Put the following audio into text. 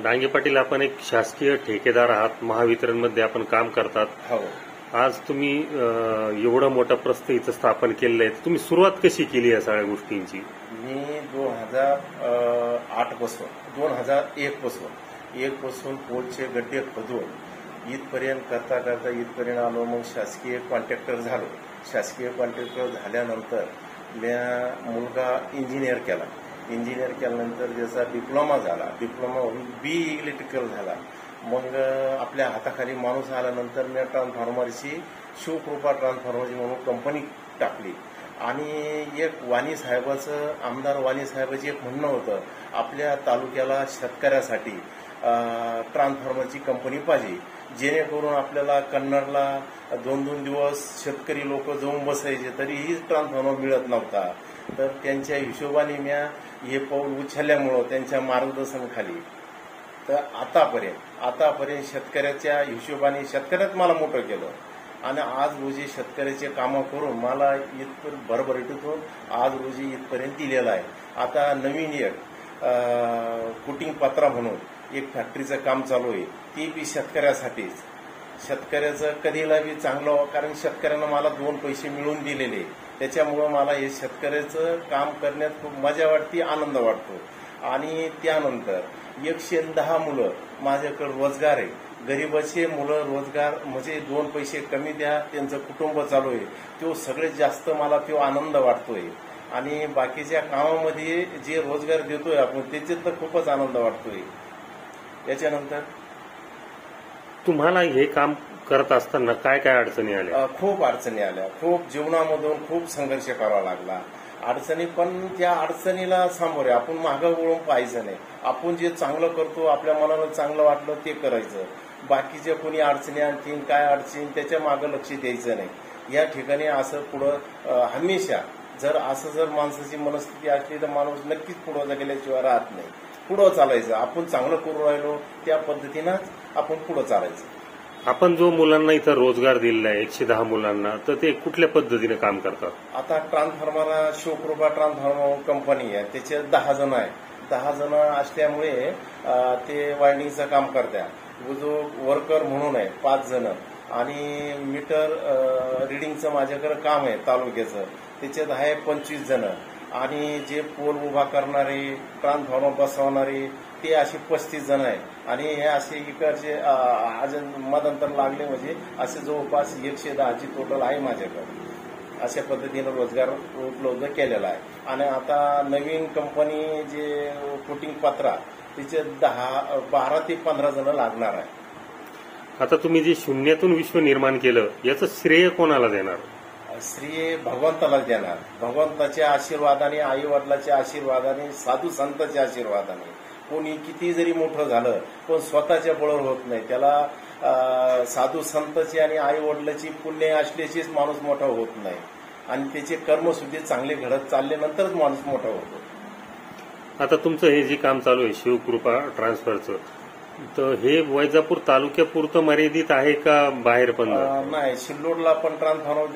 डांगे पाटील, आपण एक शासकीय ठेकेदार आहात, महावितरणमध्ये आपण काम करतात. हो. आज तुम्ही एवढं मोठं प्रस्थ इथं स्थापन केलेलं आहे, तुम्ही सुरुवात कशी केली या सगळ्या गोष्टींची? मी 2008 पासून पोलचे गड्डे खोदून इथपर्यंत करता इथपर्यंत आलो. मग शासकीय कॉन्ट्रॅक्टर झालो. शासकीय कॉन्ट्रॅक्टर झाल्यानंतर मुलगा इंजिनियर केल्यानंतर ज्याचा डिप्लोमा झाला, डिप्लोमावरून बी इलेक्ट्रिकल झाला. मग आपल्या हाताखाली माणूस आल्यानंतर मी ट्रान्सफॉर्मरची शिवकृपा ट्रान्सफॉर्मरची म्हणून कंपनी टाकली. आणि एक वाणी साहेबाचं, आमदार वाणी साहेबाचं एक म्हणणं होतं, आपल्या तालुक्याला शेतकऱ्यासाठी ट्रान्सफॉर्मरची कंपनी पाहिजे, जेणेकरून आपल्याला कन्नडला 2-2 दिवस शेतकरी लोक जाऊन बसायचे तरीही ट्रान्सफॉर्मर मिळत नव्हता. तर त्यांच्या हिशोबाने मी हे पाऊल उचलल्यामुळं त्यांच्या मार्गदर्शनाखाली तर आतापर्यंत शेतकऱ्याच्या हिशोबाने शेतकऱ्यात मला मोठं केलं. आणि आज रोजी शेतकऱ्याचे कामं करून मला इथपर्यंत भरभराटीत होऊन आज रोजी इथपर्यंत दिलेला आहे. आता नवीन एक कुटिंग पत्रा म्हणून एक फॅक्टरीचं काम चालू आहे, ती बी शेतकऱ्यासाठीच. शेतकऱ्याचं कधीला बी चांगलं व्हावं, कारण शेतकऱ्यांना मला 2 पैसे मिळवून दिलेले, त्याच्यामुळं मला हे शेतकऱ्याचं काम करण्यात खूप मजा वाटते, आनंद वाटतो. आणि त्यानंतर 110 मुलं माझ्याकडे रोजगार आहे. गरीबाचे मुलं रोजगार म्हणजे 2 पैसे कमी द्या, त्यांचं कुटुंब चालू आहे, तो सगळ्यात जास्त मला तो आनंद वाटतोय. आणि बाकीच्या कामामध्ये जे रोजगार देतोय आपण त्याच्यात तर खूपच आनंद वाटतोय. याच्यानंतर तुम्हाला हे काम करत असताना काय काय अडचणी आल्या? खूप अडचणी आल्या. खूप जीवनामधून खूप संघर्ष करावा लागला. अडचणी, पण त्या अडचणीला सामोरे आपण मागं वळून पाहायचं नाही. आपण जे चांगलं करतो, आपल्या मनाला चांगलं वाटलं ते करायचं. बाकीच्या कोणी अडचणी आणखीन काय अडचणी त्याच्या मागं लक्ष द्यायचं नाही. या ठिकाणी असं पुढं हमेशा जर माणसाची मनस्थिती असली तर माणूस नक्कीच पुढं गेल्याशिवाय राहत नाही. पुढं चालायचं. आपण चांगलं करू राहिलो त्या पद्धतीनंच आपण पुढं चालायचं. आपण जो मुलांना इथं रोजगार दिलेला आहे 110 मुलांना, तर ते कुठल्या पद्धतीने काम करतात? आता ट्रान्सफॉर्मर शिवकृपा ट्रान्सफॉर्मर कंपनी आहे, त्याचे 10 जण आहे. 10 जण असल्यामुळे ते वायरिंगचं काम करतात. जो वर्कर म्हणून आहे 5 जण. आणि मीटर रिडिंगचं माझ्याकडे काम आहे तालुक्याचं, त्याच्यात आहे 25 जण. आणि जे पोल उभा करणारे, ट्रान्सफॉर्मर बसवणारे ते असे 35 जण आहे. आणि हे असे इकडचे आज मधांतर लागले म्हणजे असे जवळपास 110ची टोटल आहे माझ्याकडे. अशा पद्धतीनं रोजगार उपलब्ध केलेला आहे. आणि आता नवीन कंपनी जे कुटिंग पत्रा तिचे 12 ते 15 जण लागणार आहे. आता तुम्ही जे शून्यातून विश्व निर्माण केलं, याचं श्रेय कोणाला देणार? श्रेय भगवंताला देणार. भगवंताच्या आशीर्वादाने, आई वडिलाच्या आशीर्वादाने, साधू संतांच्या आशीर्वादाने. कोणी किती जरी मोठं झालं पण स्वतःच्या बळावर होत नाही. त्याला साधू संतांची आणि आई वडिलाची पुण्य असल्याचीच माणूस मोठा होत नाही. आणि त्याचे कर्मसुद्धा चांगले घडत चालल्यानंतरच माणूस मोठा होतो. आता तुमचं हे जे काम चालू आहे शिवकृपा ट्रान्सफरचं, तर हे वैजापूर तालुक्यापुरतं मर्यादित आहे का बाहेर पण? नाही, सिल्लोडला पण ट्रान्सफॉर्मर